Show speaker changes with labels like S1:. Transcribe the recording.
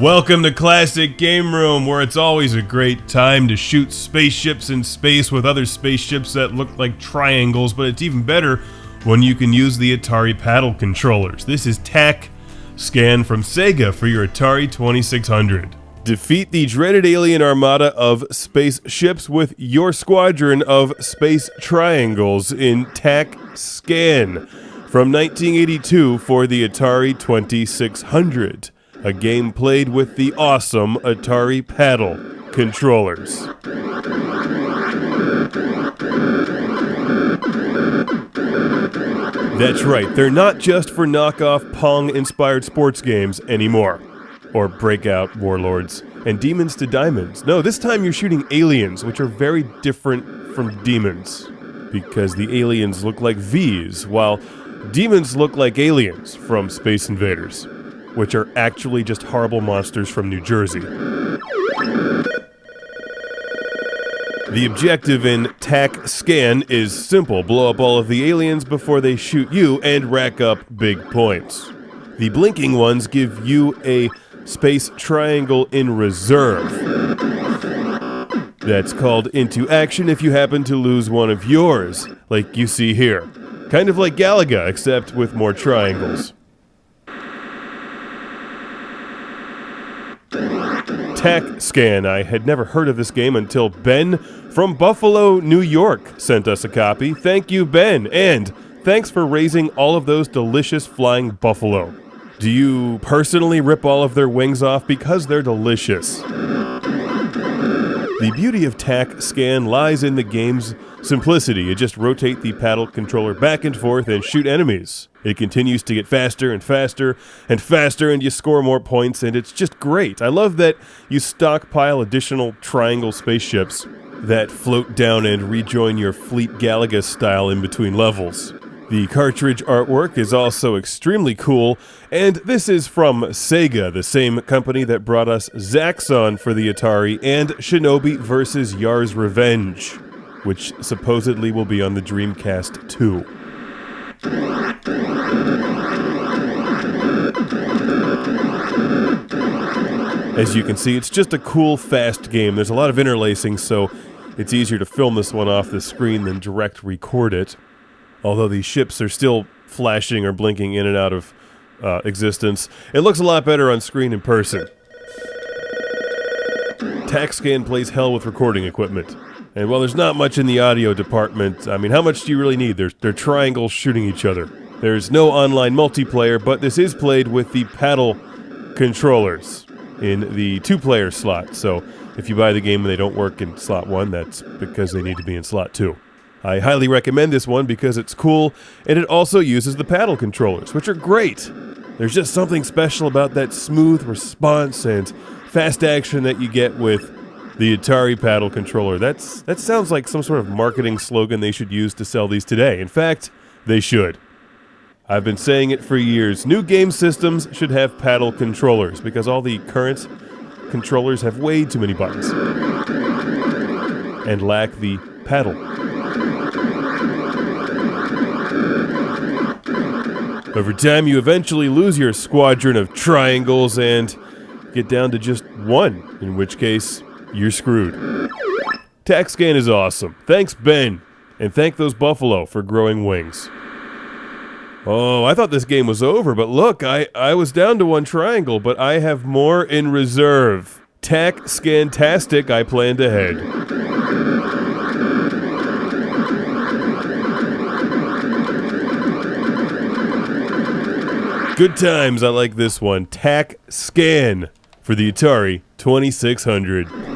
S1: Welcome to Classic Game Room, where it's always a great time to shoot spaceships in space with other spaceships that look like triangles, but it's even better when you can use the Atari paddle controllers. This is TAC Scan from Sega for your Atari 2600. Defeat the dreaded alien armada of spaceships with your squadron of space triangles in TAC Scan from 1982 for the Atari 2600. A game played with the awesome Atari paddle controllers. That's right, they're not just for knockoff Pong-inspired sports games anymore. Or Breakout Warlords and Demons to Diamonds. No, this time you're shooting aliens, which are very different from demons. Because the aliens look like V's, while demons look like aliens from Space Invaders, which are actually just horrible monsters from New Jersey. The objective in TAC Scan is simple: blow up all of the aliens before they shoot you and rack up big points. The blinking ones give you a space triangle in reserve. That's called into action if you happen to lose one of yours, like you see here. Kind of like Galaga, except with more triangles. TAC Scan. I had never heard of this game until Ben from Buffalo, New York sent us a copy. Thank you, Ben, and thanks for raising all of those delicious flying buffalo. Do you personally rip all of their wings off because they're delicious? The beauty of TAC Scan lies in the game's simplicity. You just rotate the paddle controller back and forth and shoot enemies. It continues to get faster and faster and faster, and you score more points, and it's just great. I love that you stockpile additional triangle spaceships that float down and rejoin your fleet Galaga style in between levels. The cartridge artwork is also extremely cool, and this is from Sega, the same company that brought us Zaxxon for the Atari and Shinobi vs. Yar's Revenge, which supposedly will be on the Dreamcast too. As you can see, it's just a cool, fast game. There's a lot of interlacing, so it's easier to film this one off the screen than direct record it. Although these ships are still flashing or blinking in and out of existence, it looks a lot better on screen in person. TAC Scan plays hell with recording equipment. And while there's not much in the audio department, I mean, how much do you really need? They're triangles shooting each other. There's no online multiplayer, but this is played with the paddle controllers in the 2-player slot. So if you buy the game and they don't work in slot 1, that's because they need to be in slot 2. I highly recommend this one because it's cool, and it also uses the paddle controllers, which are great. There's just something special about that smooth response and fast action that you get with the Atari paddle controller. That sounds like some sort of marketing slogan they should use to sell these today. In fact, they should. I've been saying it for years. New game systems should have paddle controllers because all the current controllers have way too many buttons and lack the paddle. Over time, you eventually lose your squadron of triangles and get down to just one, in which case, you're screwed. TAC Scan is awesome. Thanks, Ben. And thank those buffalo for growing wings. Oh, I thought this game was over, but look, I was down to one triangle, but I have more in reserve. TAC Scan-tastic, I planned ahead. Good times, I like this one. TAC Scan for the Atari 2600.